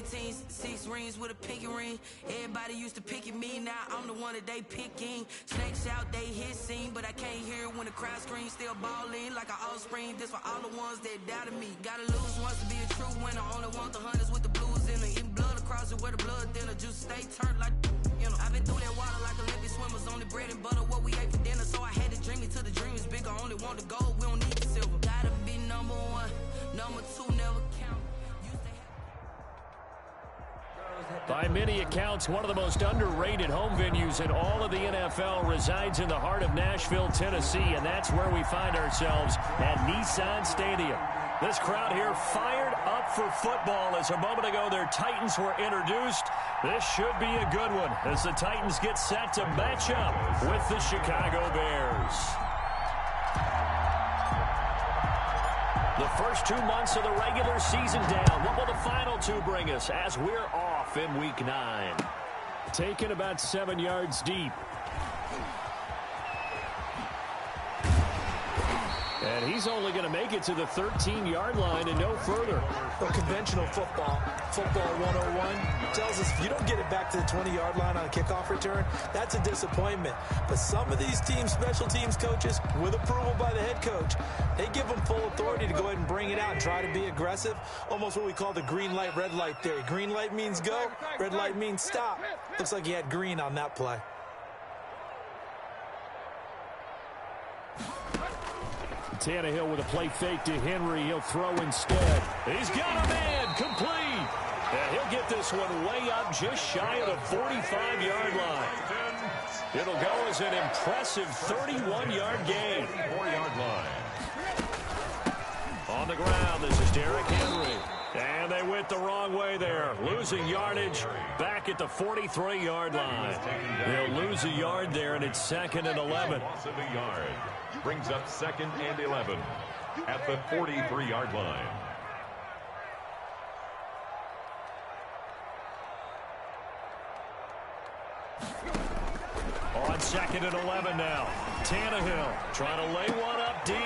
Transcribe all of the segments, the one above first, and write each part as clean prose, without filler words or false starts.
15, 6 rings with a pinky ring. Everybody used to pick at me, now I'm the one that they picking. Snakes out, they hit scene, but I can't hear it when the crowd screams. Still balling like an offspring. This for all the ones that doubted me. Gotta lose once to be a true winner. Only want the hunters with the blues in it. Eating blood across it where the blood thinner. Juice stay turned like, you know. I've been through that water like Olympic swimmers. Only bread and butter, what we ate for dinner. So I had to dream it till the dream is bigger. Only want the gold, we don't need the silver. Gotta be number one, number two never count. By many accounts, one of the most underrated home venues in all of the NFL resides in the heart of Nashville, Tennessee, and that's where we find ourselves at Nissan Stadium. This crowd here fired up for football as a moment ago their Titans were introduced. This should be a good one as the Titans get set to match up with the Chicago Bears. The first 2 months of the regular season down. What will the final two bring us as we're off in Week 9? Taken about 7 yards deep. And he's only going to make it to the 13-yard line and no further. Well, conventional football 101, tells us if you don't get it back to the 20-yard line on a kickoff return, that's a disappointment. But some of these teams, special teams coaches, with approval by the head coach, they give them full authority to go ahead and bring it out and try to be aggressive. Almost what we call the green light, red light theory. Green light means go, red light means stop. Looks like he had green on that play. Tannehill with a play fake to Henry. He'll throw instead. He's got a man complete. And he'll get this one way up just shy of the 45-yard line. It'll go as an impressive 31-yard gain. 4-yard line. On the ground, this is Derrick Henry. And they went the wrong way there. Losing yardage back at the 43-yard line. They'll lose a yard there, and it's 2nd and 11. Loss of a yard. Brings up 2nd and 11 at the 43-yard line. On 2nd and 11 now. Tannehill trying to lay one up deep.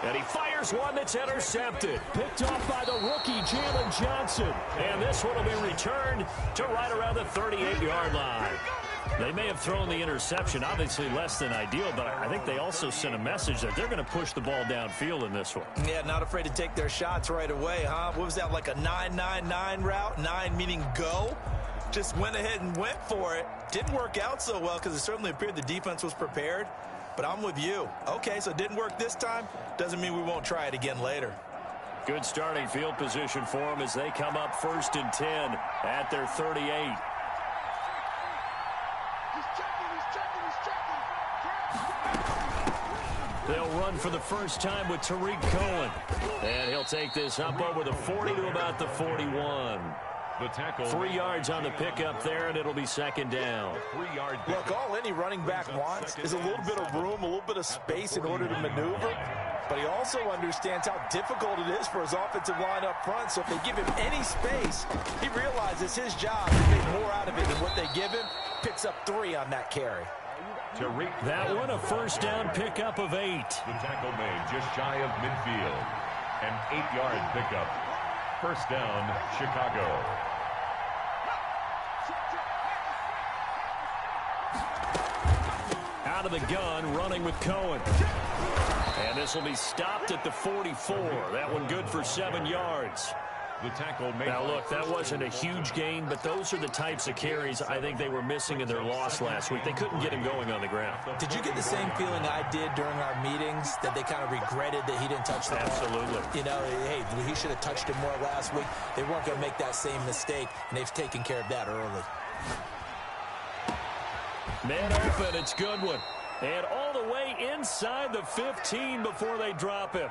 And he fires one that's intercepted. Picked off by the rookie, Jalen Johnson. And this one will be returned to right around the 38-yard line. They may have thrown the interception, obviously less than ideal, but I think they also sent a message that they're going to push the ball downfield in this one. Yeah, not afraid to take their shots right away, huh? What was that, like a 9-9-9 route? 9 meaning go? Just went ahead and went for it. Didn't work out so well because it certainly appeared the defense was prepared. But I'm with you. Okay, so it didn't work this time. Doesn't mean we won't try it again later. Good starting field position for them as they come up 1st and 10 at their 38. They'll run for the first time with Tariq Cohen. And he'll take this up over the 40 to about the 41. The tackle. 3 yards on the pickup there, and it'll be 2nd down. 3-yard. Look, all any running back wants is a little bit of room, a little bit of space in order to maneuver. But he also understands how difficult it is for his offensive line up front. So if they give him any space, he realizes his job to make more out of it than what they give him. Picks up 3 on that carry. That one a first down pickup of 8. The tackle made just shy of midfield. An 8-yard pickup. First down, Chicago. Out of the gun, running with Cohen. And this will be stopped at the 44. That one good for 7 yards. The tackle made. Now, look, that wasn't a huge gain, but those are the types of carries I think they were missing in their loss last week. They couldn't get him going on the ground. Did you get the same feeling I did during our meetings, that they kind of regretted that he didn't touch the ball? Absolutely. You know, hey, he should have touched it more last week. They weren't going to make that same mistake, and they've taken care of that early. Man open, it's Goodwin. And all the way inside the 15 before they drop him.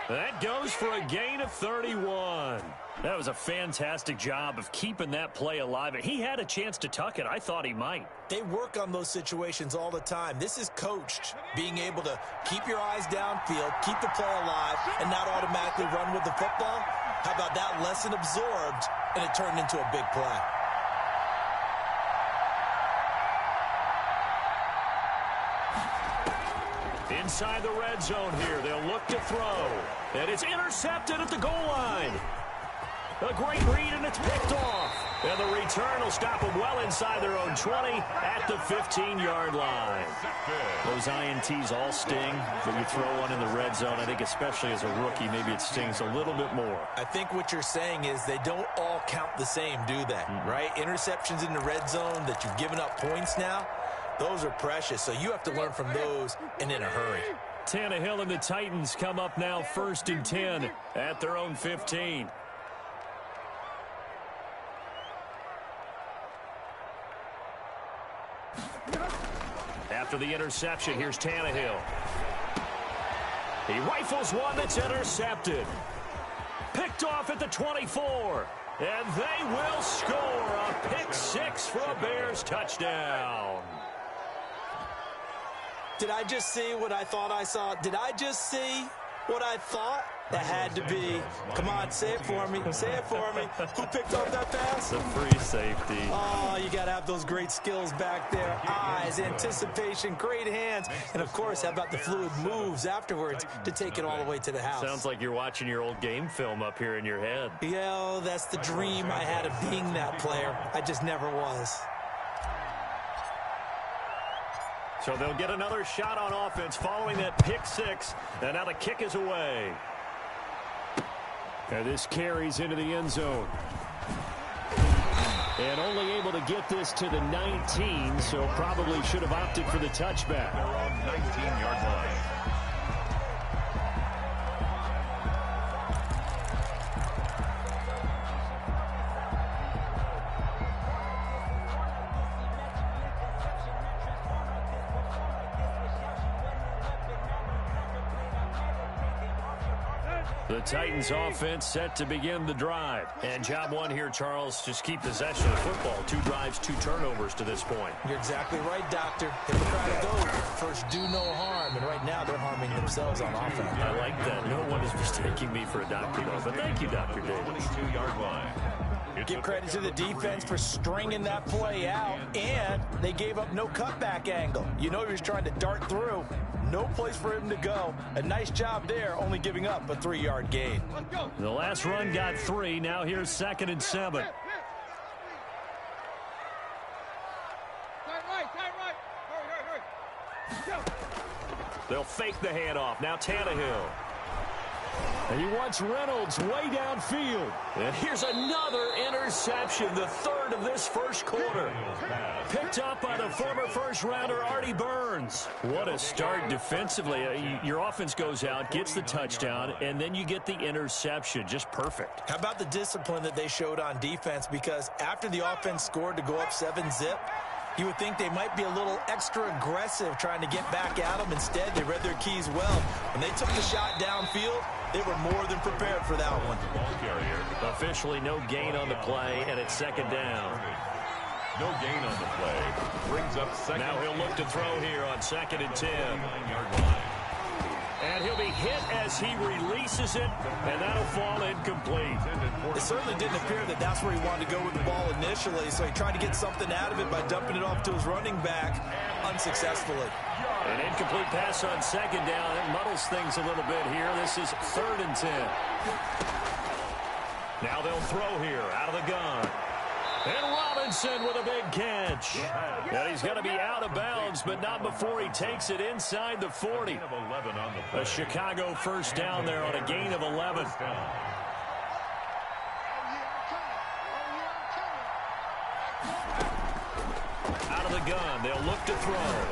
That goes for a gain of 31. That was a fantastic job of keeping that play alive. And he had a chance to tuck it. I thought he might. They work on those situations all the time. This is coached, being able to keep your eyes downfield, keep the play alive, and not automatically run with the football. How about that lesson absorbed, and it turned into a big play? Inside the red zone here, they'll look to throw. And it's intercepted at the goal line. A great read, and it's picked off. And the return will stop them well inside their own 20 at the 15-yard line. Those INTs all sting, but you throw one in the red zone. I think especially as a rookie, maybe it stings a little bit more. I think what you're saying is they don't all count the same, do they? Right? Interceptions in the red zone that you've given up points now, those are precious. So you have to learn from those and in a hurry. Tannehill and the Titans come up now 1st and 10 at their own 15. After the interception, here's Tannehill. He rifles one that's intercepted. Picked off at the 24. And they will score a pick six for a Bears touchdown. Did I just see what I thought I saw? Did I just see what I thought? That had to be. Come on, say it for me. Say it for me. Who picked up that pass? The free safety. Oh, you got to have those great skills back there. Eyes, anticipation, great hands. And, of course, how about the fluid moves afterwards to take it all the way to the house? Sounds like you're watching your old game film up here in your head. Yeah, that's the dream I had of being that player. I just never was. So they'll get another shot on offense following that pick six. And now the kick is away. And this carries into the end zone. And only able to get this to the 19, so probably should have opted for the touchback. They're on 19-yard line. The Titans offense set to begin the drive. And job one here, Charles, just keep possession of the football. 2 drives, 2 turnovers to this point. You're exactly right, Doctor. Hippocratic oath, first do no harm. And right now they're harming themselves on offense. I like that. No one is mistaking me for a doctor, though. But thank you, Dr. Davis. 22-yard line. Give credit to the defense for stringing that play out, and they gave up no cutback angle. You know he was trying to dart through. No place for him to go. A nice job there, only giving up a 3-yard gain. The last run got 3. Now here's 2nd and 7. They'll fake the handoff. Now Tannehill. And he wants Reynolds way downfield. And here's another interception, the 3rd of this first quarter. Picked up by the former first-rounder Artie Burns. What a start defensively. Your offense goes out, gets the touchdown, and then you get the interception. Just perfect. How about the discipline that they showed on defense? Because after the offense scored to go up 7-zip, you would think they might be a little extra aggressive trying to get back at them. Instead, they read their keys well. When they took the shot downfield, they were more than prepared for that one. Officially no gain on the play, and it's 2nd down. No gain on the play. Brings up 2nd. Now he'll look to throw here on 2nd and 10. 9-yard line. And he'll be hit as he releases it, and that'll fall incomplete. It certainly didn't appear that that's where he wanted to go with the ball initially, so he tried to get something out of it by dumping it off to his running back unsuccessfully. An incomplete pass on 2nd down. It muddles things a little bit here. This is 3rd and 10. Now they'll throw here out of the gun. And Robinson with a big catch. And he's going to be out of bounds, but not before he takes it inside the 40. A Chicago first down there on a gain of 11. Out of the gun, they'll look to throw.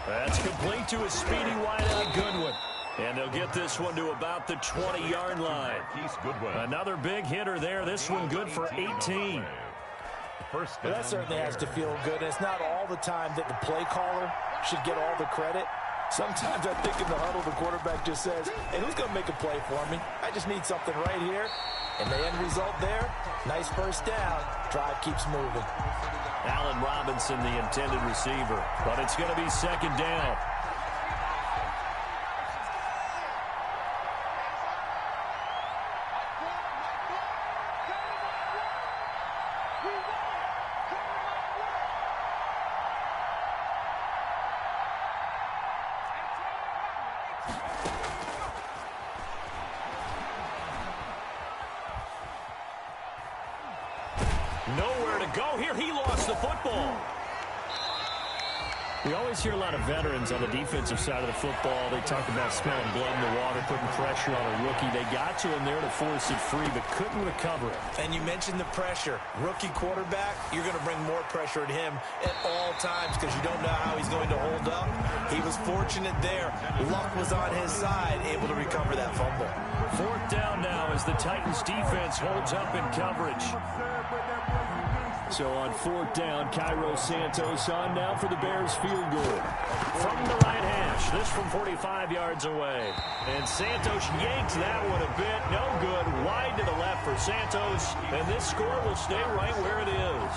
That's complete to a speedy wideout Goodwin. And they'll get this one to about the 20-yard line. Another big hitter there. This one good for 18. Well, that certainly has to feel good. And it's not all the time that the play caller should get all the credit. Sometimes I think in the huddle, the quarterback just says, hey, who's going to make a play for me? I just need something right here. And the end result there, nice first down. Drive keeps moving. Allen Robinson, the intended receiver. But it's going to be 2nd down. Nowhere to go here. He lost the football. We always hear a lot of veterans on the defensive side of the football. They talk about smelling blood in the water, putting pressure on a rookie. They got to him there to force it free, but couldn't recover it. And you mentioned the pressure. Rookie quarterback, you're going to bring more pressure at him at all times because you don't know how he's going to hold up. He was fortunate there. Luck was on his side, able to recover that fumble. 4th down now as the Titans defense holds up in coverage. So on 4th down, Cairo Santos on now for the Bears field goal. From the right hash, this from 45 yards away. And Santos yanks that one a bit. No good. Wide to the left for Santos. And this score will stay right where it is.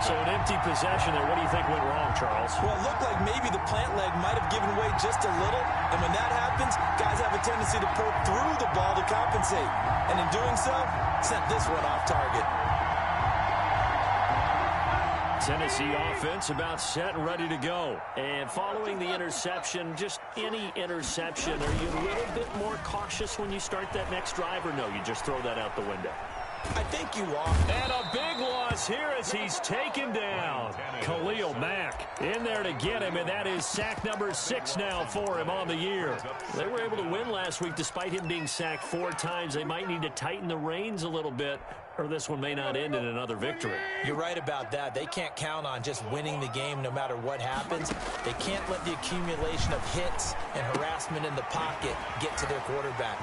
So an empty possession there. What do you think went wrong, Charles? Well, it looked like maybe the plant leg might have given way just a little. And when that happens, guys have a tendency to pull through the ball to compensate. And in doing so, sent this one off target. Tennessee offense about set and ready to go. And following the interception, just any interception, are you a little bit more cautious when you start that next drive, or no, you just throw that out the window? I think you are. And a big loss here as he's taken down. Khalil Mack in there to get him, and that is sack number 6 now for him on the year. They were able to win last week despite him being sacked 4 times. They might need to tighten the reins a little bit, or this one may not end in another victory. You're right about that. They can't count on just winning the game no matter what happens. They can't let the accumulation of hits and harassment in the pocket get to their quarterback.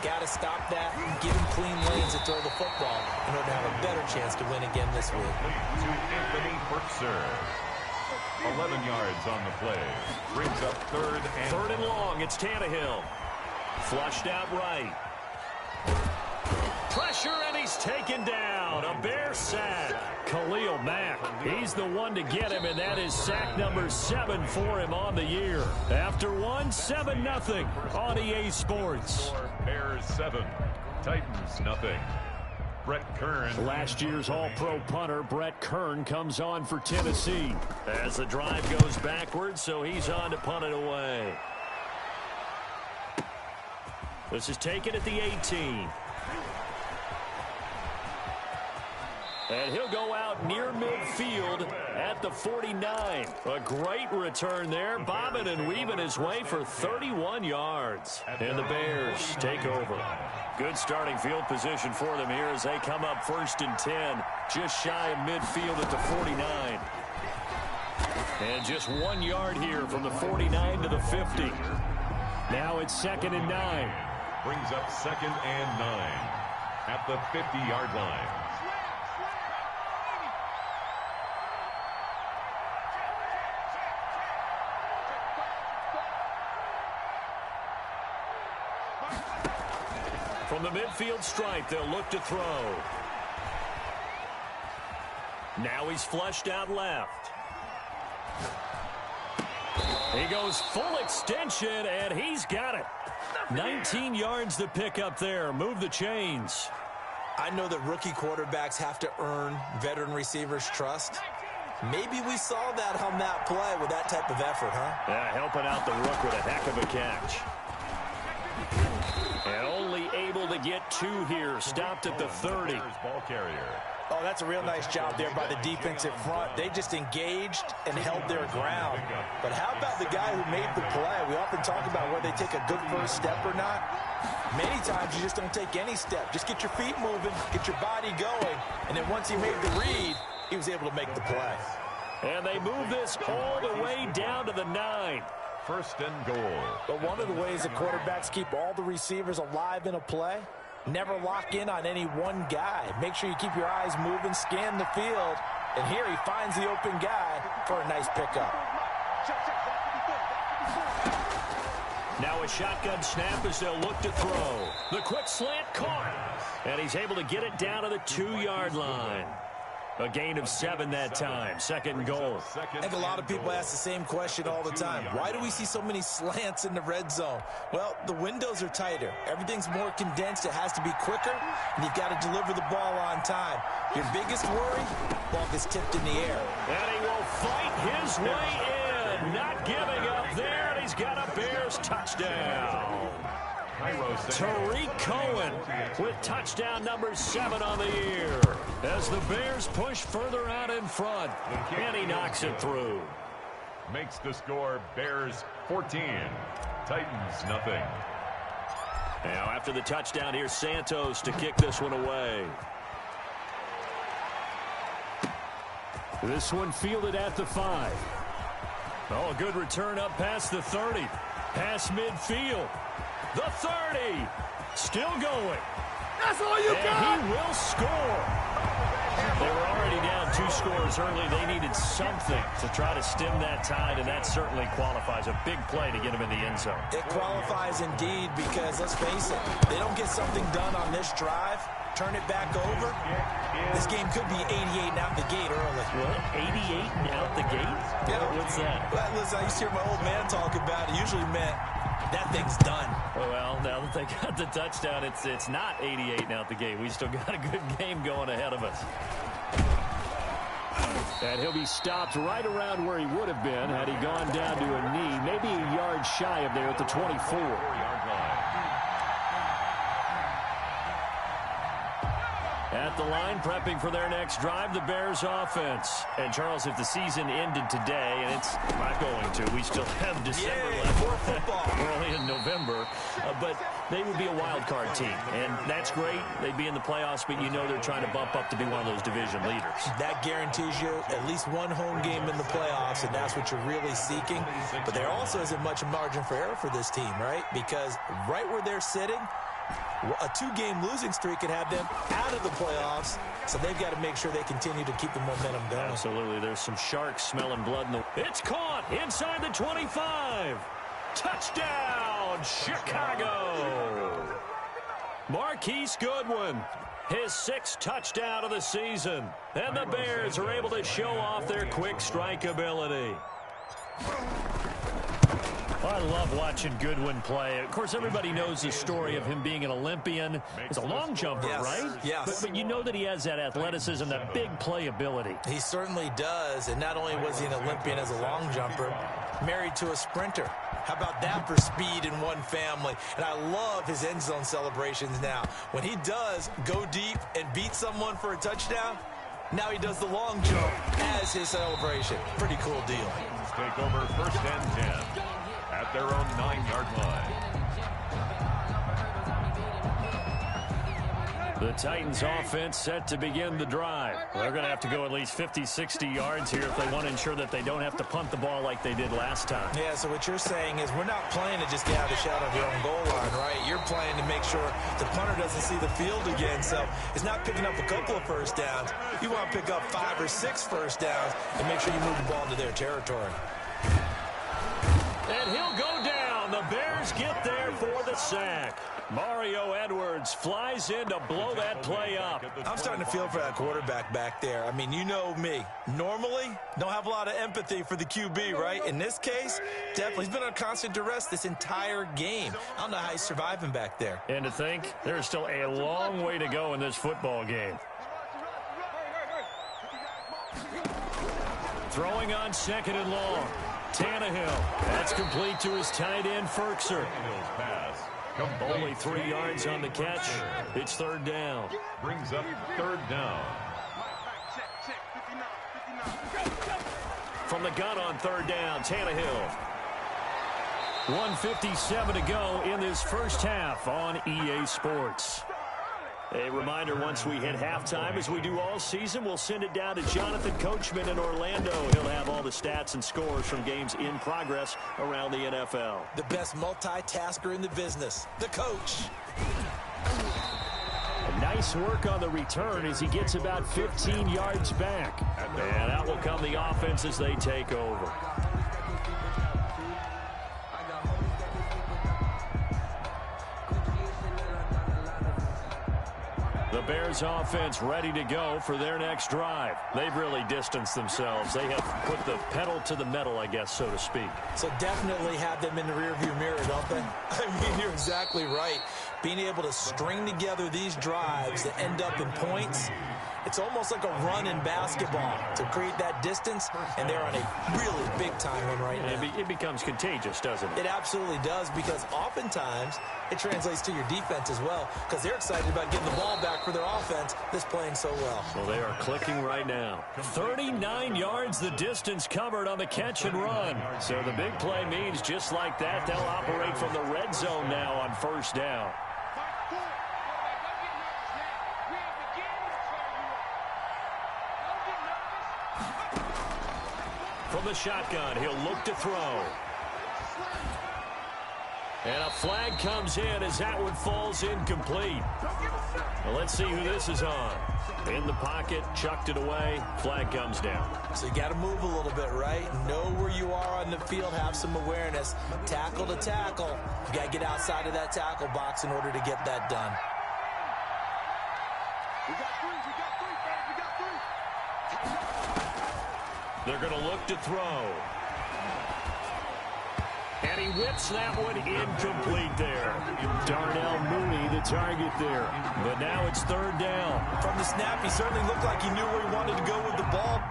Got to stop that and give him clean lanes to throw the football in order to have a better chance to win again this week. To Anthony Berkser. 11 yards on the play. Brings up third and long. It's Tannehill. Flushed out right. Pressure, and he's taken down. A Bear sack. Khalil Mack, he's the one to get him, and that is sack number 7 for him on the year. After one, 7-0 on EA Sports. Bears 7, Titans nothing. Brett Kern. Last year's All-Pro punter, Brett Kern, comes on for Tennessee as the drive goes backwards, so he's on to punt it away. This is taken at the 18. And he'll go out near midfield at the 49. A great return there, bobbing and weaving his way for 31 yards. And the Bears take over. Good starting field position for them here as they come up 1st and 10, just shy of midfield at the 49. And just 1 yard here from the 49 to the 50. Now it's 2nd and 9. Brings up 2nd and 9 at the 50-yard line. From the midfield stripe, they'll look to throw. Now he's flushed out left. He goes full extension, and he's got it. 19 yards to pick up there. Move the chains. I know that rookie quarterbacks have to earn veteran receivers' trust. Maybe we saw that on that play with that type of effort, huh? Yeah, helping out the rook with a heck of a catch. And only able to get 2 here. Stopped at the 30. Ball carrier. Oh, that's a real nice job there by the defensive front. They just engaged and held their ground. But how about the guy who made the play? We often talk about whether they take a good first step or not. Many times you just don't take any step. Just get your feet moving, get your body going, and then once he made the read, he was able to make the play. And they move this all the way down to the 9. 1st and goal. But one of the ways that quarterbacks keep all the receivers alive in a play, never lock in on any one guy. Make sure you keep your eyes moving, scan the field, and here he finds the open guy for a nice pickup. Now a shotgun snap as they'll look to throw. The quick slant caught, and he's able to get it down to the 2-yard line. A gain of 7 that time. 2nd and goal. I think a lot of people ask the same question all the time. Why do we see so many slants in the red zone? Well, the windows are tighter. Everything's more condensed. It has to be quicker, and you've got to deliver the ball on time. Your biggest worry, ball gets tipped in the air. And he will fight his way in. Not giving up there, and he's got a Bears touchdown. Tariq Cohen with touchdown number 7 on the year as the Bears push further out in front, and he knocks it through. Makes the score Bears 14, Titans nothing. Now after the touchdown, here's Santos to kick this one away. This one fielded at the 5. Oh, a good return up past the 30. Past midfield. The 30. Still going. That's all you got. And he will score. They were already down 2 scores early. They needed something to try to stem that tide, and that certainly qualifies. A big play to get him in the end zone. It qualifies indeed because, let's face it, they don't get something done on this drive, turn it back over, this game could be 88 and out the gate early. What? 88 and out the gate? Yeah. What's that? Well, listen, I used to hear my old man talk about it. Usually meant that thing's done. Well, now that they got the touchdown, it's not 88 and out the gate. We still got a good game going ahead of us. And he'll be stopped right around where he would have been had he gone down to a knee, maybe a yard shy of there at the 24. At the line, prepping for their next drive, the Bears offense. And, Charles, if the season ended today, and it's not going to, we still have December left. More football. We're only in November. But they would be a wild card team. And that's great. They'd be in the playoffs, but you know they're trying to bump up to be one of those division leaders. That guarantees you at least one home game in the playoffs, and that's what you're really seeking. But there also isn't much margin for error for this team, right? Because right where they're sitting, a 2-game losing streak could have them out of the playoffs, so they've got to make sure they continue to keep the momentum going. Absolutely. There's some sharks smelling blood in the... It's caught inside the 25. Touchdown, Chicago. Marquise Goodwin, his 6th touchdown of the season. And the Bears are able to show off their quick strike ability. I love watching Goodwin play. Of course, everybody knows the story of him being an Olympian. He's a long jumper, right? Yes. But you know that he has that athleticism, that big playability. He certainly does. And not only was he an Olympian as a long jumper, married to a sprinter. How about that for speed in one family? And I love his end zone celebrations now. When he does go deep and beat someone for a touchdown, now he does the long jump as his celebration. Pretty cool deal. Take over 1st and 10. At their own 9-yard line. The Titans offense set to begin the drive. They're going to have to go at least 50, 60 yards here if they want to ensure that they don't have to punt the ball like they did last time. Yeah, so what you're saying is we're not playing to just get out of the shadow of your own goal line, right? You're playing to make sure the punter doesn't see the field again. So it's not picking up a couple of first downs. You want to pick up 5 or 6 first downs and make sure you move the ball into their territory. And he'll go down. The Bears get there for the sack. Mario Edwards flies in to blow that play up. I'm starting to feel for that quarterback back there. I mean, you know me. Normally, don't have a lot of empathy for the QB, right? In this case, definitely. He's been on constant duress this entire game. I don't know how he's surviving back there. And to think, there's still a long way to go in this football game. Throwing on 2nd and long. Tannehill. That's complete to his tight end, Ferkser. Only 3 yards on the catch. It's 3rd down. Brings up 3rd down. From the gun on 3rd down, Tannehill. 1:57 to go in this first half on EA Sports. A reminder, once we hit halftime, as we do all season, we'll send it down to Jonathan Coachman in Orlando. He'll have all the stats and scores from games in progress around the NFL. The best multitasker in the business, the coach. Nice work on the return as he gets about 15 yards back. And out will come the offense as they take over. The Bears offense ready to go for their next drive. They've really distanced themselves. They have put the pedal to the metal, I guess, so to speak. So definitely have them in the rearview mirror, don't they? I mean, you're exactly right. Being able to string together these drives that end up in points It's almost like a run in basketball to create that distance, and they're on a really big-time one right now. It becomes contagious, doesn't it? It absolutely does, because oftentimes it translates to your defense as well, because they're excited about getting the ball back for their offense that's playing so well. Well, they are clicking right now. 39 yards the distance covered on the catch and run. So the big play means just like that, they'll operate from the red zone now on first down. From the shotgun, he'll look to throw. And a flag comes in as that one falls incomplete. Well, let's see who this is on. In the pocket, chucked it away, flag comes down. So you got to move a little bit, right? Know where you are on the field, have some awareness. Tackle to tackle. You got to get outside of that tackle box in order to get that done. They're going to look to throw. And he whips that one incomplete there. Darnell Mooney, the target there. But now it's third down. From the snap, he certainly looked like he knew where he wanted to go with the ball.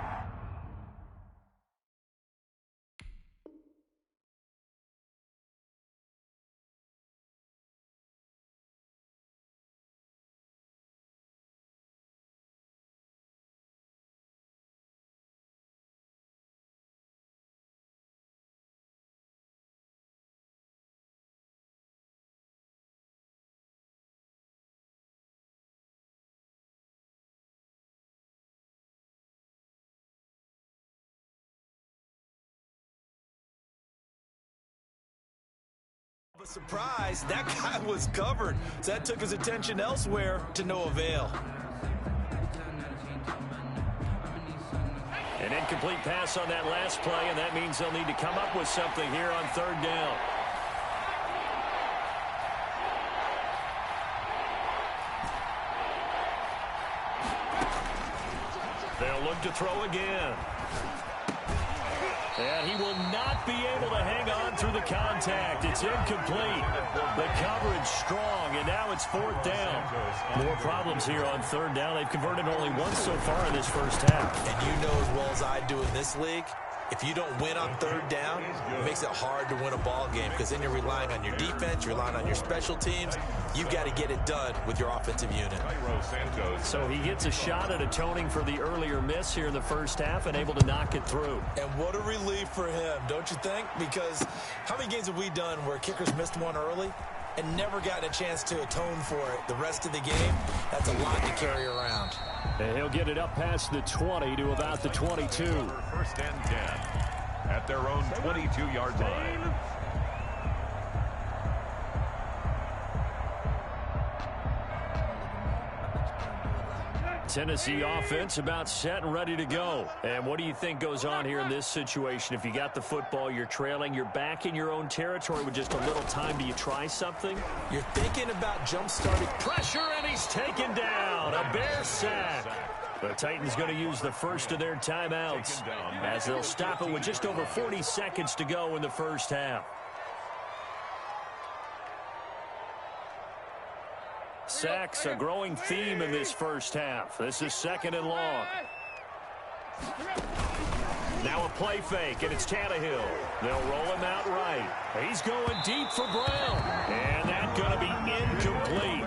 A surprise, that guy was covered. So that took his attention elsewhere to no avail. An incomplete pass on that last play, and that means they'll need to come up with something here on third down. They'll look to throw again. And he will not be able to hang on through the contact. It's incomplete. The coverage strong, and now it's fourth down. More problems here on third down. They've converted only once so far in this first half. And you know as well as I do in this league, if you don't win on third down, it makes it hard to win a ball game, because then you're relying on your defense, you're relying on your special teams. You've got to get it done with your offensive unit. So he gets a shot at atoning for the earlier miss here in the first half and able to knock it through. And what a relief for him, don't you think? Because how many games have we done where kickers missed one early and never gotten a chance to atone for it the rest of the game? That's a lot to carry around. And he'll get it up past the 20 to about the 22. First and 10 at their own 22-yard line. Tennessee offense about set and ready to go. And what do you think goes on here in this situation? If you got the football, you're trailing, you're back in your own territory with just a little time. Do you try something? You're thinking about jump-starting. Pressure, and he's taken down. A Bear sack. The Titans going to use the first of their timeouts as they'll stop it with just over 40 seconds to go in the first half. Sacks, a growing theme in this first half. This is second and long. Now a play fake, and it's Tannehill. They'll roll him out right. He's going deep for Brown. And that's going to be incomplete.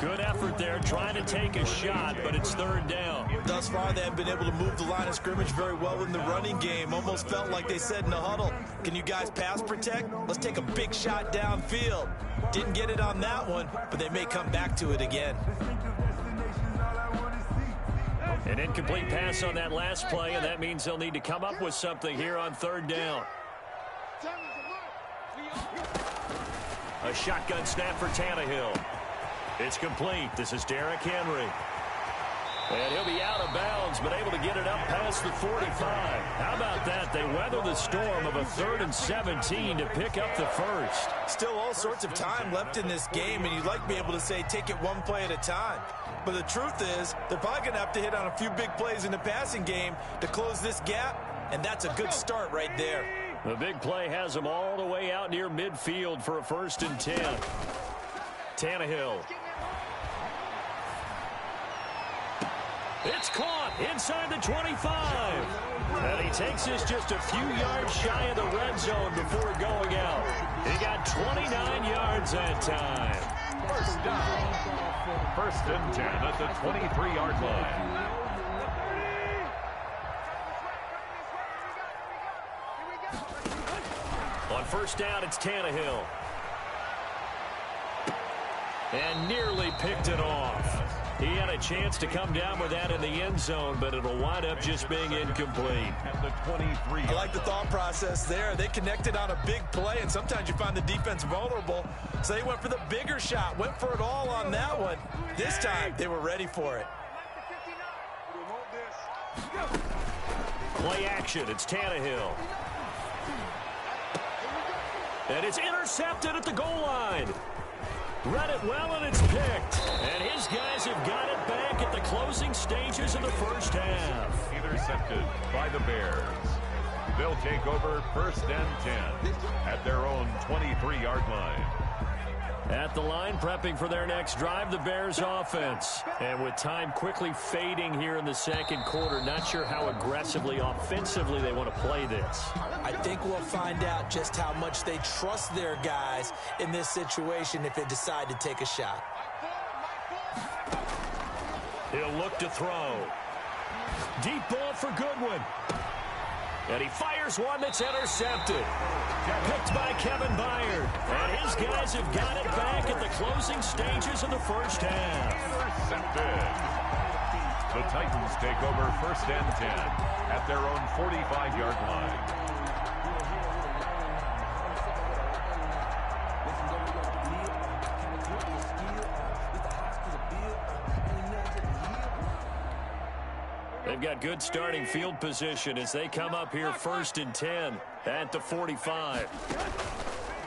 Good effort there, trying to take a shot, but it's third down. Thus far, they have been able to move the line of scrimmage very well in the running game. Almost felt like they said in the huddle, can you guys pass protect? Let's take a big shot downfield. Didn't get it on that one, but they may come back to it again. An incomplete pass on that last play, and that means they'll need to come up with something here on third down. A shotgun snap for Tannehill. It's complete. This is Derrick Henry. And he'll be out of bounds, but able to get it up past the 45. How about that? They weather the storm of a 3rd and 17 to pick up the first. Still all sorts of time left in this game, and you'd like to be able to say take it one play at a time. But the truth is, they're probably going to have to hit on a few big plays in the passing game to close this gap, and that's a good start right there. The big play has them all the way out near midfield for a 1st and 10. It's caught inside the 25. And he takes this just a few yards shy of the red zone before going out. He got 29 yards that time. First down. First and 10 at the 23-yard line. On first down, it's Tannehill. And nearly picked it off. He had a chance to come down with that in the end zone, but it'll wind up just being incomplete. At the 23. I like the thought process there. They connected on a big play, and sometimes you find the defense vulnerable. So they went for the bigger shot, went for it all on that one. This time, they were ready for it. Play action, it's Tannehill. And it's intercepted at the goal line. Read it well, and it's picked. And his guys have got it back at the closing stages of the first half. Intercepted by the Bears. They'll take over first and 10 at their own 23-yard line. At the line, prepping for their next drive, the Bears offense. And with time quickly fading here in the second quarter, not sure how aggressively, offensively they want to play this. I think we'll find out just how much they trust their guys in this situation if they decide to take a shot. He'll look to throw. Deep ball for Goodwin. And he fires one that's intercepted. Picked by Kevin Byard. And his guys have got it back at the closing stages of the first half. Intercepted. The Titans take over first and 10 at their own 45-yard line. They've got good starting field position as they come up here first and 10 at the 45.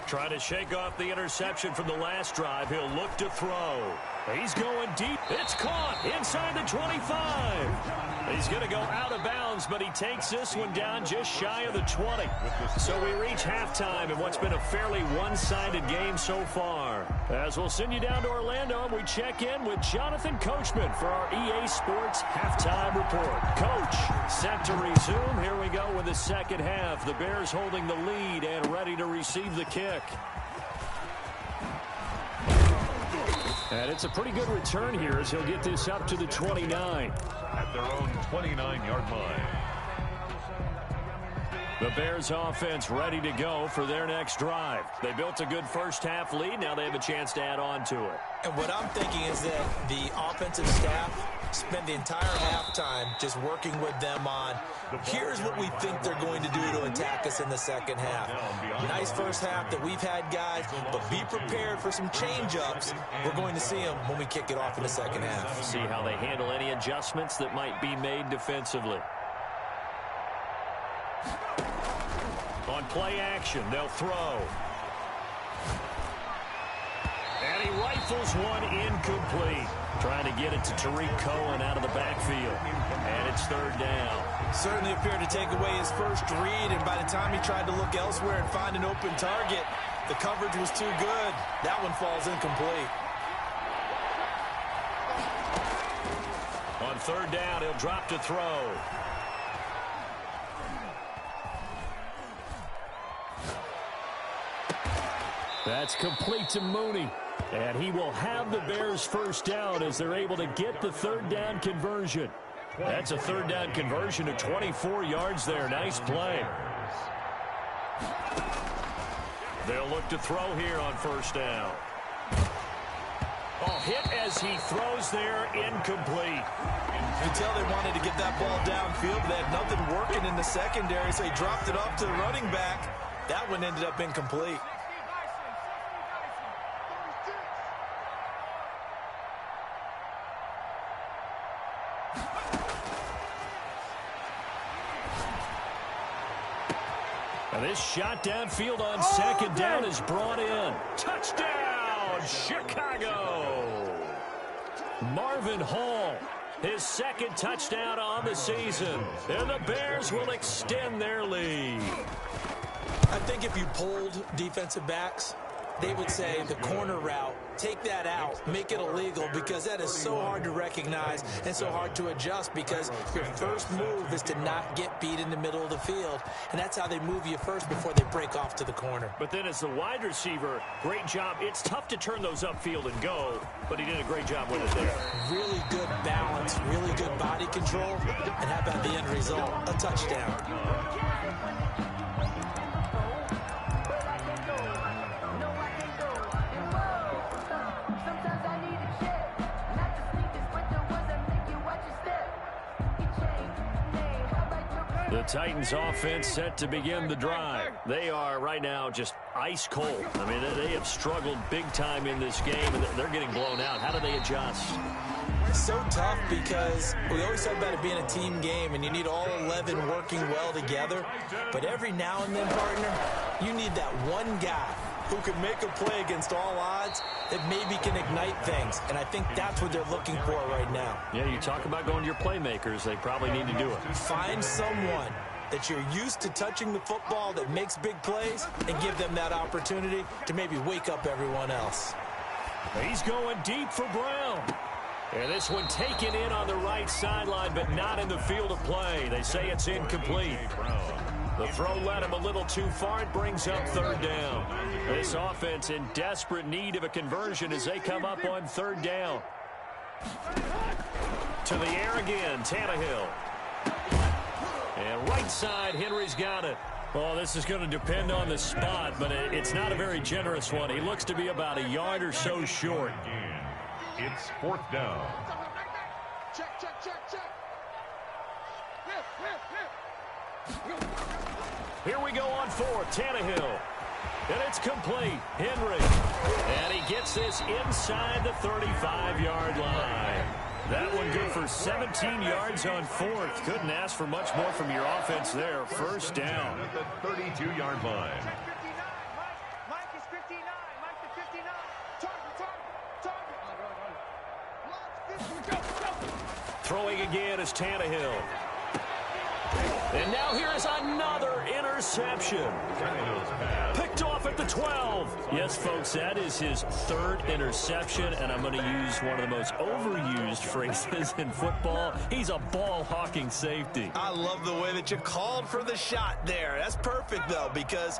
Trying to shake off the interception from the last drive. He'll look to throw. He's going deep. It's caught inside the 25. He's going to go out of bounds, but he takes this one down just shy of the 20. So we reach halftime in what's been a fairly one-sided game so far. As we'll send you down to Orlando, we check in with Jonathan Coachman for our EA Sports Halftime Report. Coach, set to resume. Here we go with the second half. The Bears holding the lead and ready to receive the kick. And it's a pretty good return here as he'll get this up to the 29. At their own 29-yard line. The Bears offense ready to go for their next drive. They built a good first half lead. Now they have a chance to add on to it. And what I'm thinking is that the offensive staff spent the entire halftime just working with them on, here's what we think they're going to do to attack us in the second half. Nice first half that we've had, guys, but be prepared for some change-ups. We're going to see them when we kick it off in the second half. See how they handle any adjustments that might be made defensively. On play action, they'll throw. And he rifles one incomplete. Trying to get it to Tariq Cohen out of the backfield. And it's third down. Certainly appeared to take away his first read, and by the time he tried to look elsewhere and find an open target, the coverage was too good. That one falls incomplete. On third down, he'll drop to throw. That's complete to Mooney. And he will have the Bears first down as they're able to get the third down conversion. That's a third down conversion of 24 yards there. Nice play. They'll look to throw here on first down. Oh, hit as he throws there, incomplete. You can tell they wanted to get that ball downfield. They had nothing working in the secondary, so he dropped it off to the running back. That one ended up incomplete. And this shot downfield on second down is brought in. Touchdown, Chicago! Marvin Hall, his second touchdown on the season. And the Bears will extend their lead. I think if you polled defensive backs they would say the corner route, take that out, make it illegal, because that is so hard to recognize and so hard to adjust, because your first move is to not get beat in the middle of the field, and that's how they move you first before they break off to the corner. But then as the wide receiver, great job. It's tough to turn those upfield and go, but he did a great job with it there. Really good balance, really good body control, and how about the end result? A touchdown. The Titans offense set to begin the drive. They are right now just ice cold. I mean, they have struggled big time in this game, and they're getting blown out. How do they adjust? It's so tough because we always talk about it being a team game, and you need all 11 working well together. But every now and then, partner, you need that one guy who can make a play against all odds that maybe can ignite things. And I think that's what they're looking for right now. Yeah, you talk about going to your playmakers. They probably need to do it. Find someone that you're used to touching the football that makes big plays and give them that opportunity to maybe wake up everyone else. He's going deep for Brown. And this one taken in on the right sideline, but not in the field of play. They say it's incomplete. The throw led him a little too far. It brings up third down. This offense in desperate need of a conversion as they come up on third down. To the air again, Tannehill. And right side, Henry's got it. Well, this is going to depend on the spot, but it's not a very generous one. He looks to be about a yard or so short. It's fourth down. Here we go on fourth. Tannehill. And it's complete. Henry. And he gets this inside the 35-yard line. That one good for 17 yards on fourth. Couldn't ask for much more from your offense there. First down. At the 32-yard line. Mike is 59. Mike to 59. Target. Throwing again is Tannehill. And now here is another interception. Picked off at the 12. Yes, folks, that is his third interception, and I'm going to use one of the most overused phrases in football. He's a ball-hawking safety. I love the way that you called for the shot there. That's perfect, though, because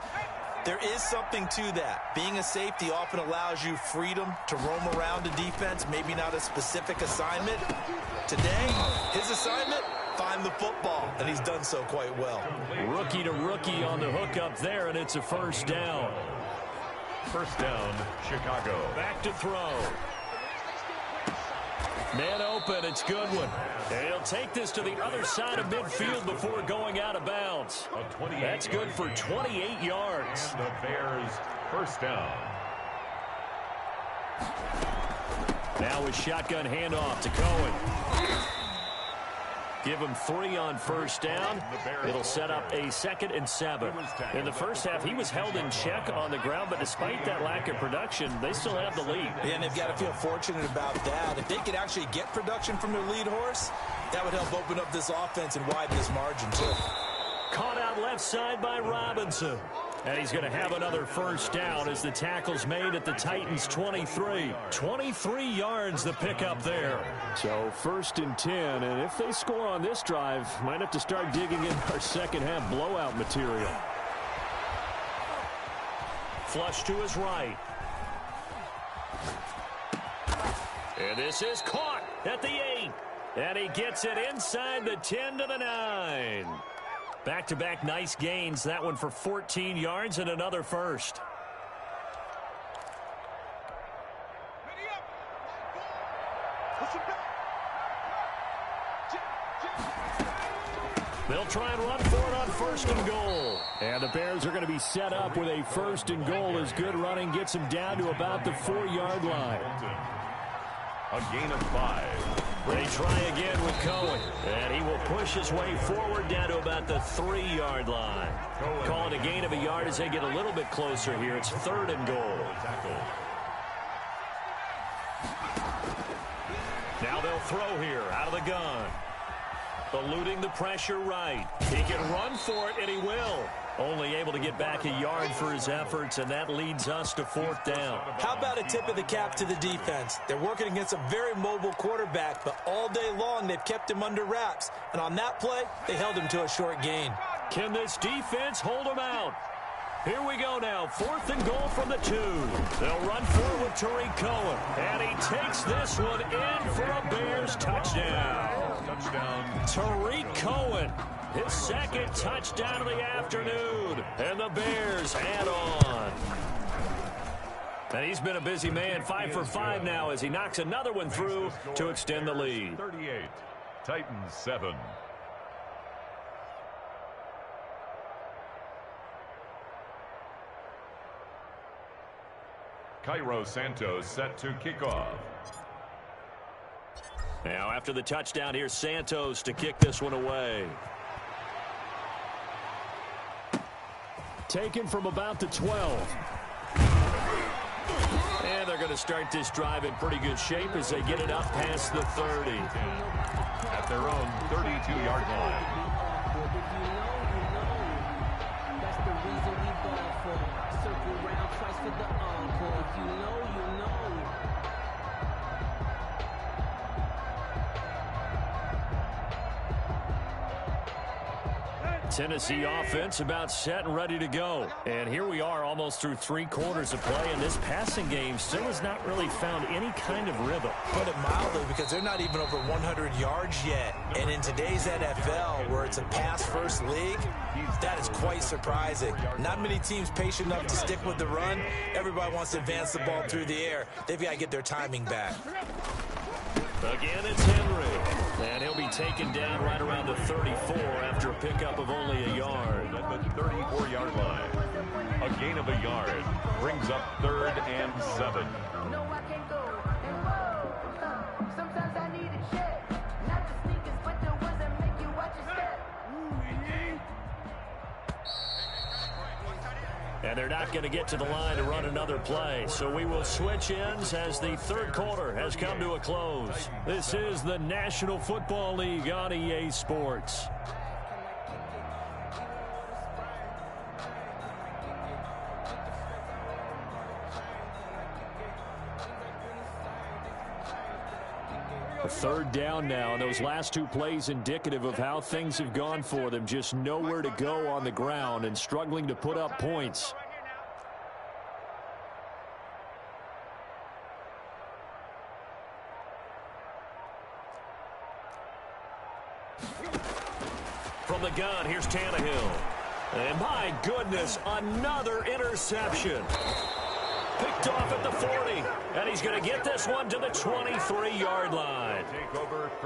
there is something to that. Being a safety often allows you freedom to roam around a defense, maybe not a specific assignment. Today, his assignment, find the football, and he's done so quite well. Rookie to rookie on the hook up there, and it's a first down. First down, Chicago. Back to throw. Man open, it's Goodwin. And he'll take this to the other side of midfield before going out of bounds. That's good for 28 yards. And the Bears, first down. Now a shotgun handoff to Cohen. Give him 3 on first down. It'll set up a 2nd and 7. In the first half, he was held in check on the ground, but despite that lack of production, they still have the lead. Yeah, and they've got to feel fortunate about that. If they could actually get production from their lead horse, that would help open up this offense and widen this margin, too. Caught out left side by Robinson. And he's going to have another first down as the tackle's made at the Titans' 23. 23 yards the pickup there. So 1st and 10, and if they score on this drive, might have to start digging in our second half blowout material. Flush to his right. And this is caught at the 8. And he gets it inside the 10 to the 9. Back-to-back nice gains. That one for 14 yards and another first. They'll try and run for it on 1st and goal. And the Bears are going to be set up with a 1st and goal as good running gets them down to about the 4-yard line. A gain of 5. They try again with Cohen, and he will push his way forward down to about the 3-yard line. Call it a gain of a yard as they get a little bit closer here. It's 3rd and goal. Now they'll throw here out of the gun. Eluding the pressure right. He can run for it, and he will. Only able to get back a yard for his efforts, and that leads us to 4th down. How about a tip of the cap to the defense? They're working against a very mobile quarterback, but all day long they've kept him under wraps. And on that play, they held him to a short gain. Can this defense hold him out? Here we go now, 4th and goal from the 2. They'll run forward with Tariq Cohen, and he takes this one in for a Bears touchdown. Tariq Cohen, his 2nd touchdown of the afternoon, and the Bears add on. And he's been a busy man, 5 for 5 now as he knocks another one through to extend the lead. 38, Titans 7. Cairo Santos set to kick off. Now after the touchdown, here's Santos to kick this one away. Taken from about the 12. And they're going to start this drive in pretty good shape as they get it up past the 30. At their own 32-yard line. That's the reason we ball for. Circle round twice for the encore. If you know, you know. Tennessee offense about set and ready to go. And here we are almost through 3 quarters of play, and this passing game still has not really found any kind of rhythm. Put it mildly, because they're not even over 100 yards yet. And in today's NFL, where it's a pass-first league, that is quite surprising. Not many teams patient enough to stick with the run. Everybody wants to advance the ball through the air. They've got to get their timing back. Again, it's Henry. And he'll be taken down right around the 34 after a pickup of only a yard. At the 34-yard line. A gain of a yard brings up 3rd and 7. No, I can't go. And whoa, sometimes I need a check. Not the sneakers, but the ones that make you watch your step. And they're not going to get to the line to run another play. So we will switch ends as the 3rd quarter has come to a close. This is the National Football League on EA Sports. A 3rd down now, and those last 2 plays indicative of how things have gone for them. Just nowhere to go on the ground and struggling to put up points. From the gun, here's Tannehill. And my goodness, another interception. Picked off at the 40, and he's going to get this one to the 23-yard line.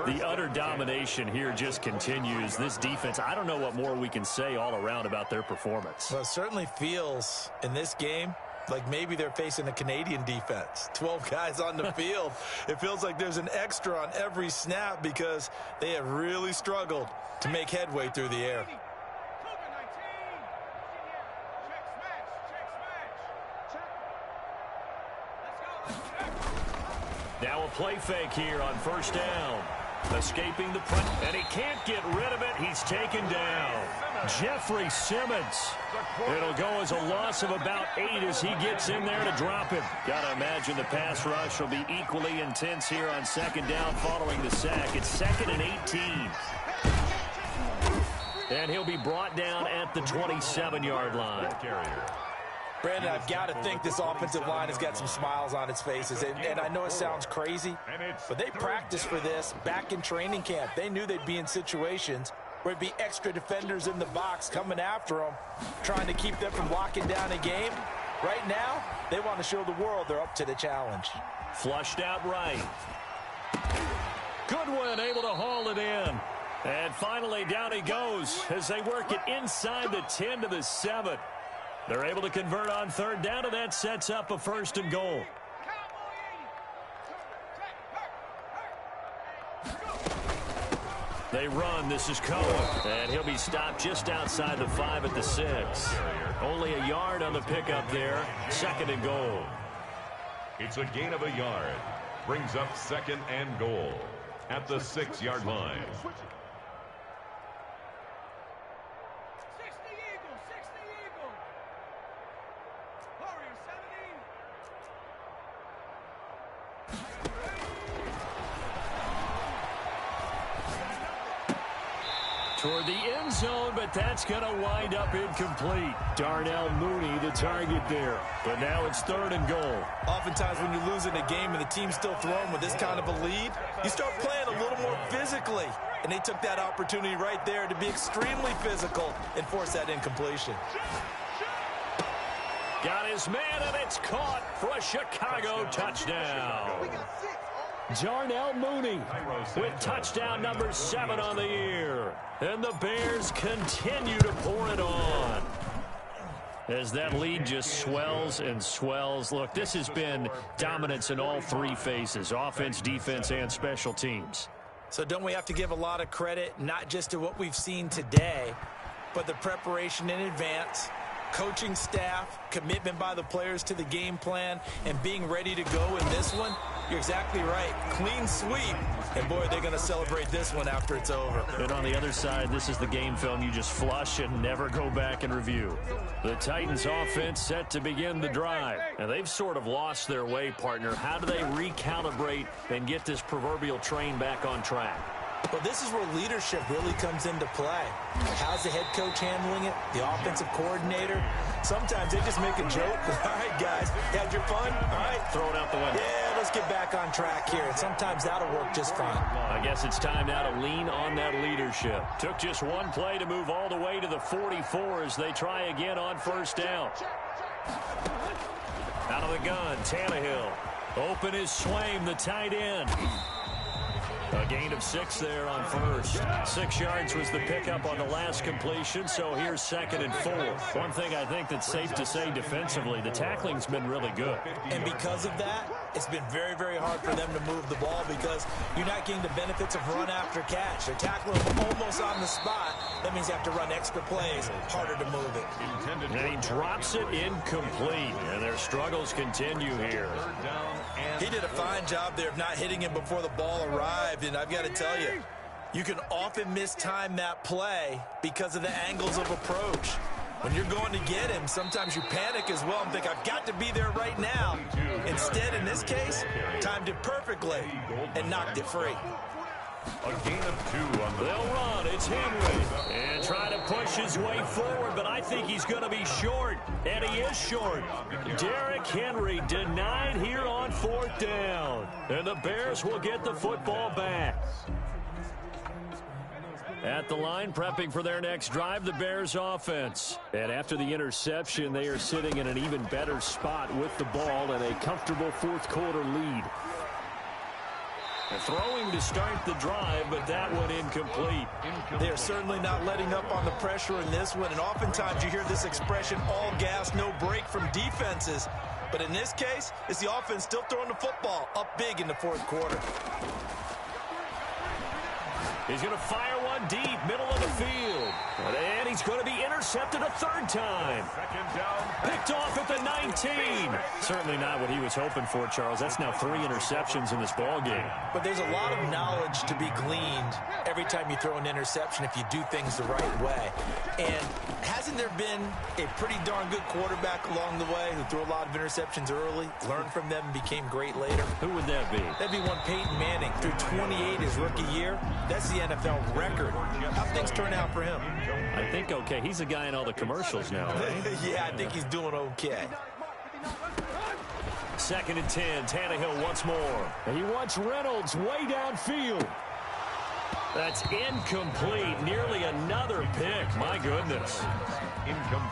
The utter domination here just continues. This defense, I don't know what more we can say all around about their performance. Well, it certainly feels in this game like maybe they're facing a Canadian defense. 12 guys on the field. It feels like there's an extra on every snap because they have really struggled to make headway through the air. Now a play fake here on 1st down. Escaping the press, and he can't get rid of it. He's taken down. Jeffrey Simmons. It'll go as a loss of about 8 as he gets in there to drop him. Got to imagine the pass rush will be equally intense here on 2nd down following the sack. It's 2nd and 18. And he'll be brought down at the 27-yard line. Brandon, I've got to think this offensive line has got some smiles on its faces. And I know it sounds crazy, but they practiced for this back in training camp. They knew they'd be in situations where there'd be extra defenders in the box coming after them, trying to keep them from locking down a game. Right now, they want to show the world they're up to the challenge. Flushed out right. Goodwin able to haul it in. And finally, down he goes as they work it inside the 10 to the 7. They're able to convert on 3rd down, and that sets up a 1st and goal. They run. This is Cohen. And he'll be stopped just outside the 5 at the 6. Only a yard on the pickup there. 2nd and goal. It's a gain of a yard. Brings up 2nd and goal at the 6-yard line. toward the end zone, but that's going to wind up incomplete. Darnell Mooney, the target there. But now it's 3rd and goal. Oftentimes when you lose in a game and the team's still throwing with this kind of a lead, you start playing a little more physically. And they took that opportunity right there to be extremely physical and force that incompletion. Got his man, and it's caught for a Chicago touchdown. Darnell Mooney with touchdown number 7 on the year. And the Bears continue to pour it on as that lead just swells and swells. Look, this has been dominance in all 3 phases, offense, defense, and special teams. So don't we have to give a lot of credit, not just to what we've seen today, but the preparation in advance, coaching staff, commitment by the players to the game plan, and being ready to go in this one? You're exactly right. Clean sweep. And, boy, they're going to celebrate this one after it's over. And on the other side, this is the game film you just flush and never go back and review. The Titans offense set to begin the drive. And they've sort of lost their way, partner. How do they recalibrate and get this proverbial train back on track? Well, this is where leadership really comes into play. How's the head coach handling it? The offensive coordinator? Sometimes they just make a joke. All right, guys, had your fun? All right. Throw it out the window. Yeah, let's get back on track here. And sometimes that'll work just fine. I guess it's time now to lean on that leadership. Took just one play to move all the way to the 44 as they try again on 1st down. Out of the gun, Tannehill. Open is Swaim, the tight end. A gain of 6 there on 1st. 6 yards was the pickup on the last completion, so here's 2nd and 4. One thing I think that's safe to say defensively, the tackling's been really good. And because of that, it's been very, very hard for them to move the ball because you're not getting the benefits of run after catch. They're tackling almost on the spot. That means you have to run extra plays, harder to move it. And he drops it incomplete, and their struggles continue here. He did a fine job there of not hitting him before the ball arrived, and I've got to tell you, you can often mistime that play because of the angles of approach. When you're going to get him, sometimes you panic as well and think, I've got to be there right now. Instead, in this case, timed it perfectly and knocked it free. A gain of 2 on the They'll run. It's Henry. And trying to push his way forward, but I think he's going to be short. And he is short. Derrick Henry denied here on 4th down. And the Bears will get the football back. At the line, prepping for their next drive, the Bears offense. And after the interception, they are sitting in an even better spot with the ball and a comfortable 4th quarter lead. Throwing to start the drive, but that one incomplete. They are certainly not letting up on the pressure in this one, and oftentimes you hear this expression, all gas, no break from defenses. But in this case, it's the offense still throwing the football up big in the 4th quarter. He's going to fire one deep, middle of the field. And he's going to be intercepted a 3rd time. 2nd down. Picked off at the 19. Certainly not what he was hoping for, Charles. That's now 3 interceptions in this ball game. But there's a lot of knowledge to be gleaned every time you throw an interception if you do things the right way. And hasn't there been a pretty darn good quarterback along the way who threw a lot of interceptions early, learned from them, and became great later? Who would that be? That'd be one Peyton Manning. Threw 28 his rookie year. That's the NFL record. How things turn out for him? I think okay. He's a guy in all the commercials now, right? Yeah, I think he's doing okay. 2nd and 10. Tannehill once more. And he wants Reynolds way downfield. That's incomplete. Nearly another pick. My goodness.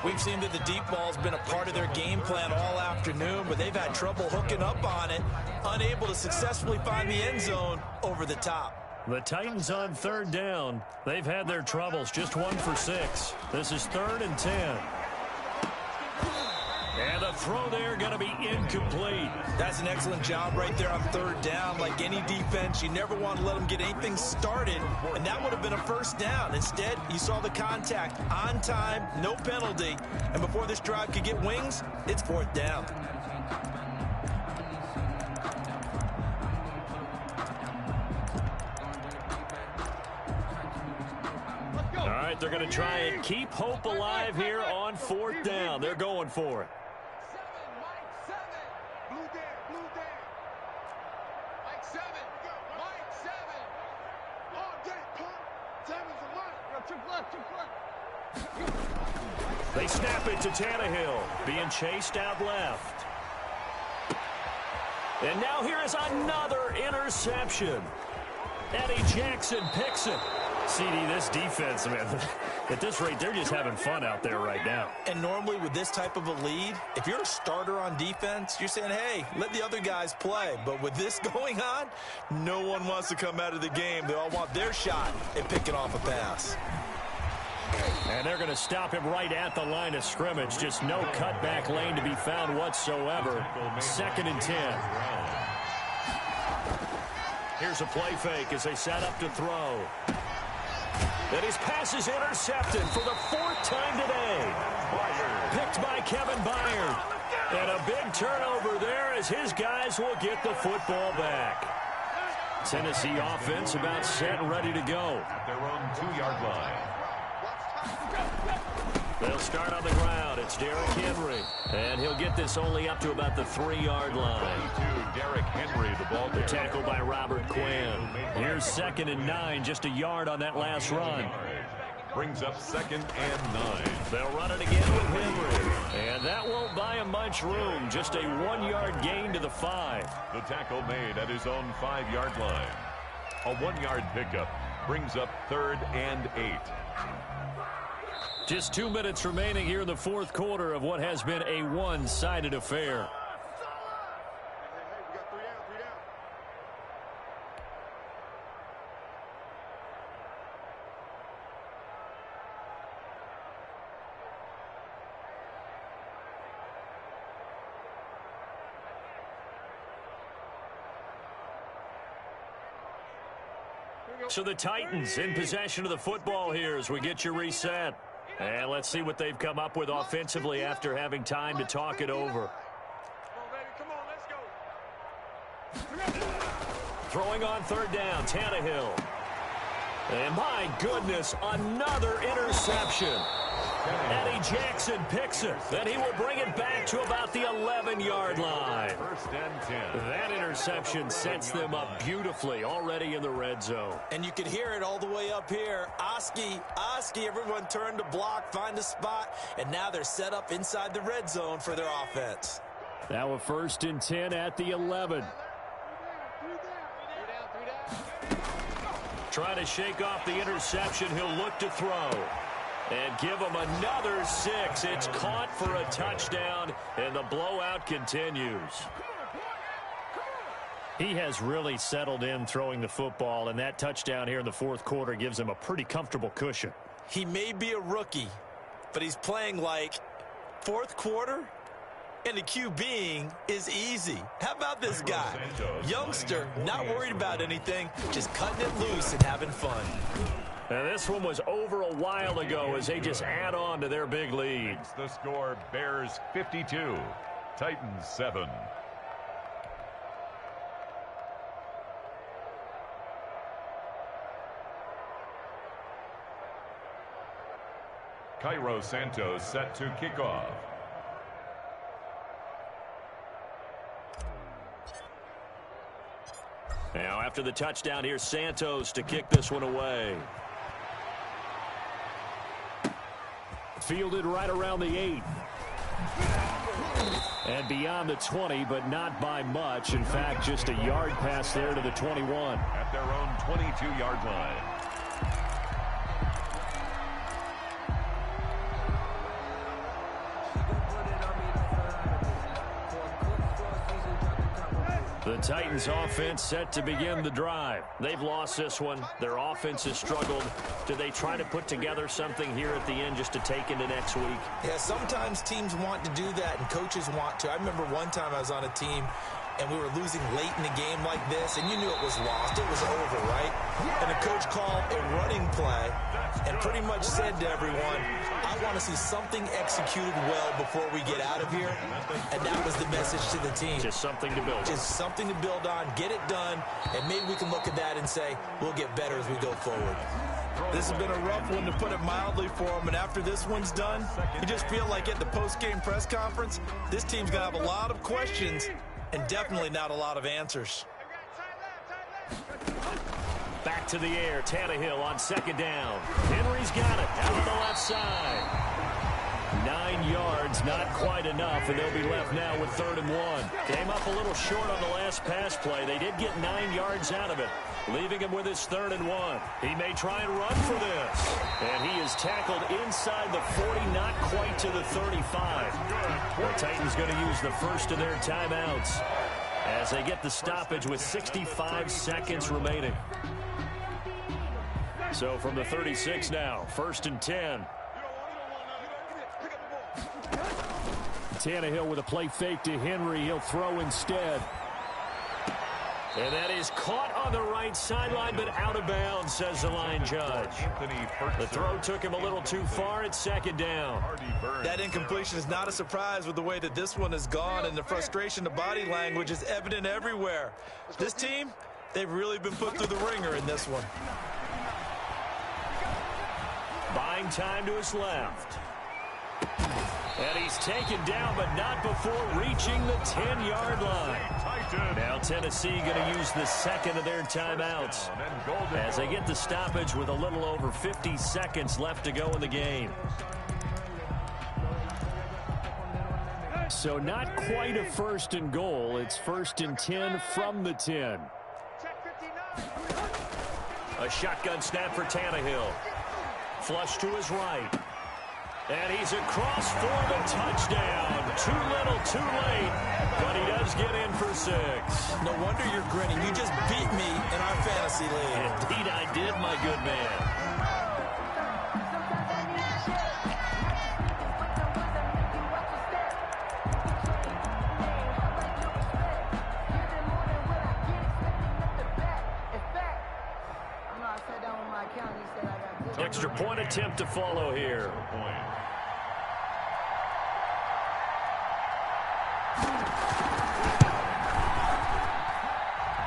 We've seen that the deep ball's been a part of their game plan all afternoon, but they've had trouble hooking up on it, unable to successfully find the end zone over the top. The Titans on 3rd down. They've had their troubles. Just 1 for 6. This is 3rd and 10. And the throw there going to be incomplete. That's an excellent job right there on 3rd down. Like any defense, you never want to let them get anything started, and that would have been a 1st down. Instead, you saw the contact on time, no penalty, and before this drive could get wings, it's 4th down. All right, they're going to try and keep hope alive here on 4th down. They're going for it. 7, Mike 7. Blue Dan. Mike 7. Mike 7. On deck, punt. They snap it to Tannehill, being chased out left. And now here is another interception. Eddie Jackson picks it. CD, this defense, man, at this rate, they're just having fun out there right now. And normally with this type of a lead, if you're a starter on defense, you're saying, hey, let the other guys play. But with this going on, no one wants to come out of the game. They all want their shot at picking off a pass. And they're going to stop him right at the line of scrimmage. Just no cutback lane to be found whatsoever. 2nd and 10. Here's a play fake as they set up to throw. And his pass is intercepted for the 4th time today. Picked by Kevin Byard. And a big turnover there as his guys will get the football back. Tennessee offense about set and ready to go. At their own 2-yard line. They'll start on the ground. It's Derrick Henry. And he'll get this only up to about the 3-yard line. 22, Derrick Henry, the ball The tackle by Robert Quinn. Here's 2nd and 9, just a yard on that last run. Brings up 2nd and 9. They'll run it again with Henry. And that won't buy him much room. Just a 1-yard gain to the 5. The tackle made at his own 5-yard line. A 1-yard pickup brings up 3rd and 8. Just 2 minutes remaining here in the 4th quarter of what has been a one-sided affair. So the Titans in possession of the football here as we get you reset. And let's see what they've come up with offensively after having time to talk it over. Throwing on 3rd down, Tannehill. And my goodness, another interception. Eddie Jackson picks it. Then he will bring it back to about the 11-yard line. 1st and 10. That interception sets them up beautifully already in the red zone. And you could hear it all the way up here. Oski, everyone turned to block, find a spot, and now they're set up inside the red zone for their offense. Now a 1st and 10 at the 11. Trying to shake off the interception. He'll look to throw. And give him another 6. It's caught for a touchdown, and the blowout continues. He has really settled in throwing the football, and that touchdown here in the 4th quarter gives him a pretty comfortable cushion. He may be a rookie, but he's playing like 4th quarter, and the QBing is easy. How about this guy? Youngster, not worried about anything, just cutting it loose and having fun. And this one was over a while ago as they just add on to their big lead. The score, Bears 52, Titans 7. Cairo Santos set to kick off. Now after the touchdown, here's Santos to kick this one away. Fielded right around the 8. And beyond the 20, but not by much. In fact, just a yard pass there to the 21. At their own 22-yard line. The Titans offense set to begin the drive. They've lost this one. Their offense has struggled. Do they try to put together something here at the end just to take into next week? Yeah, sometimes teams want to do that and coaches want to. I remember one time I was on a team and we were losing late in the game like this, and you knew it was lost. It was over, right? And the coach called a running play and pretty much said to everyone, I want to see something executed well before we get out of here. And that was the message to the team. Just something to build on. Just something to build on, get it done, and maybe we can look at that and say, we'll get better as we go forward. This has been a rough one, to put it mildly, for them, and after this one's done, you just feel like at the post-game press conference, this team's going to have a lot of questions and definitely not a lot of answers. Back to the air. Tannehill on second down. Henry's got it out on the left side. 9 yards, not quite enough, and they'll be left now with 3rd and 1. Came up a little short on the last pass play. They did get 9 yards out of it, leaving him with his 3rd and 1. He may try and run for this. And he is tackled inside the 40, not quite to the 35. The Titans going to use the first of their timeouts as they get the stoppage with 65 seconds remaining. So from the 36 now, 1st and 10. Tannehill with a play fake to Henry. He'll throw instead. And that is caught on the right sideline, but out of bounds, says the line judge. The throw took him a little too far. It's 2nd down. That incompletion is not a surprise with the way that this one has gone, and the frustration, the body language is evident everywhere. This team, they've really been put through the ringer in this one. Buying time to his left. And he's taken down, but not before reaching the 10-yard line. Now Tennessee going to use the second of their timeouts as they get the stoppage with a little over 50 seconds left to go in the game. So not quite a 1st and goal. It's 1st and 10 from the 10. A shotgun snap for Tannehill. Flush to his right. And he's across for the touchdown. Too little, too late, but he does get in for 6. No wonder you're grinning. You just beat me in our fantasy league. Indeed I did, my good man. Extra point attempt to follow here.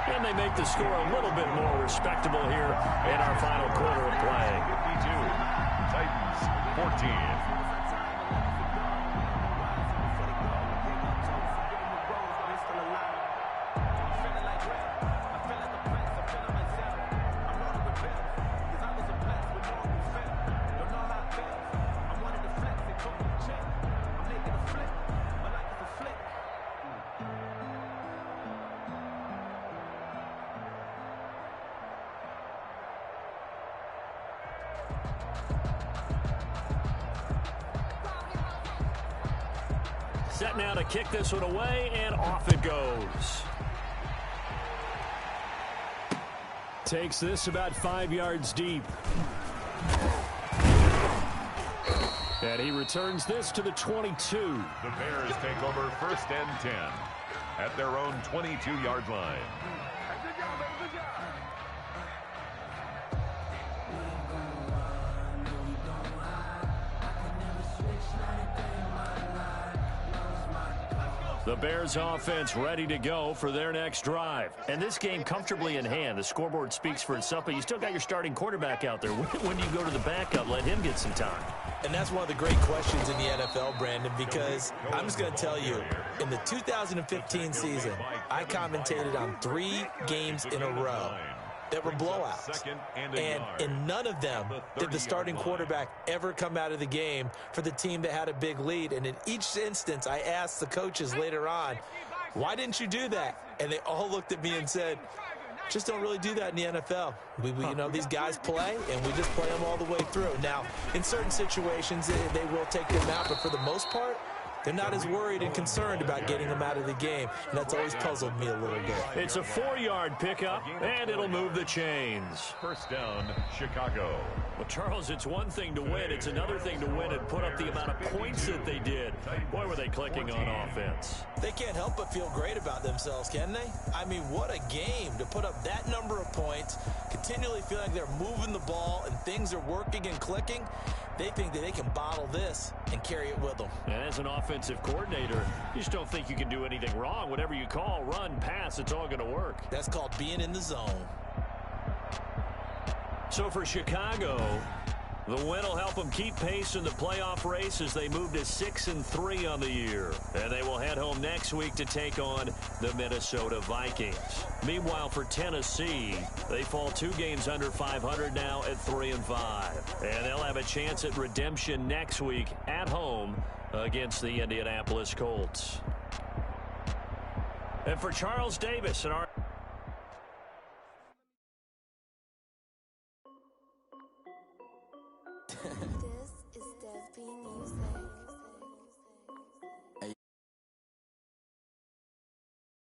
And they make the score a little bit more respectable here in our final quarter of play. 52, Titans 14. Set now to kick this one away, and off it goes. Takes this about 5 yards deep. And he returns this to the 22. The Bears take over 1st and 10 at their own 22-yard line. The Bears offense ready to go for their next drive. And this game comfortably in hand. The scoreboard speaks for itself, but you still got your starting quarterback out there. When do you go to the backup? Let him get some time. And that's one of the great questions in the NFL, Brandon, because I'm just going to tell you, in the 2015 season, I commentated on 3 games in a row that were blowouts. And in none of them did the starting quarterback ever come out of the game for the team that had a big lead. And in each instance, I asked the coaches later on, why didn't you do that? And they all looked at me and said, just don't really do that in the NFL. We you know, these guys play, and we just play them all the way through. Now, in certain situations, they will take them out, but for the most part, they're not as worried and concerned about getting them out of the game, and that's always puzzled me a little bit. It's a 4-yard pickup, and it'll move the chains. 1st down, Chicago. Well, Charles, it's one thing to win. It's another thing to win and put up the amount of points that they did. Boy, were they clicking on offense. They can't help but feel great about themselves, can they? I mean, what a game to put up that number of points, continually feel like they're moving the ball and things are working and clicking. They think that they can bottle this and carry it with them. And as an offensive coordinator, you just don't think you can do anything wrong. Whatever you call, run, pass, it's all going to work. That's called being in the zone. So for Chicago, The win will help them keep pace in the playoff race as they move to 6-3 on the year. And they will head home next week to take on the Minnesota Vikings. Meanwhile, for Tennessee, they fall 2 games under 500 now at 3-5. And they'll have a chance at redemption next week at home against the Indianapolis Colts. And for Charles Davis and our... This is Dev being